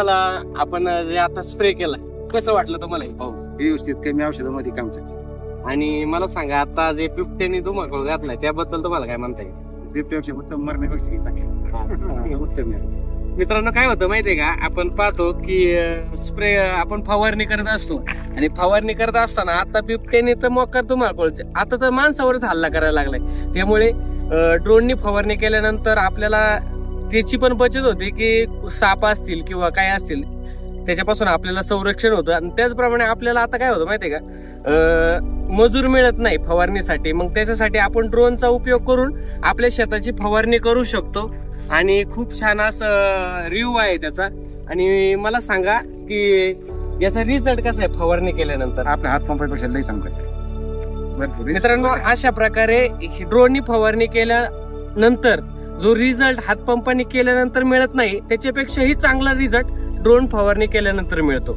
तुम्हाला आपण जे आता स्प्रे केला कसं वाटलं तुम्हाला? व्यवस्थित कमी औषधामध्ये काम चाललं. आणि मला सांगा आता जे बिबट्याने धुमाकूळ घातलाय त्याबद्दल तुम्हाला काय म्हणता येईल? बिबट्यापेक्षा उत्तम मरण्यापेक्षा चांगलं उत्तम आहे. मित्रांनो काय होतं माहितीये का, आपण पाहतो की स्प्रे आपण फवारणी करत असतो आणि फवारणी करत असताना आता बिबट्याने तर मोकार धुमाकूळ आता तर माणसावरच हल्ला करायला लागलाय. त्यामुळे ड्रोननी फवारणी केल्यानंतर आपल्याला त्याची पण बचत होते की साप असतील किंवा काय असतील त्याच्यापासून आपल्याला संरक्षण होतं. आणि त्याचप्रमाणे आपल्याला आता काय होतं माहितीये का, मजूर मिळत नाही फवारणीसाठी. मग त्याच्यासाठी आपण ड्रोनचा उपयोग करून आपल्या शेताची फवारणी करू शकतो आणि खूप छान असं रिव्ह्यू आहे त्याचा. आणि मला सांगा की याचा रिझल्ट कसा आहे फवारणी केल्यानंतर? आपल्या हातपंपापेक्षा लई चांगलं आहे. मित्रांनो अशा प्रकारे ड्रोननी फवारणी केल्यानंतर जो रिझल्ट हातपंपाने केल्यानंतर मिळत नाही त्याच्यापेक्षाही चांगला रिझल्ट ड्रोन फवारणी केल्यानंतर मिळतो.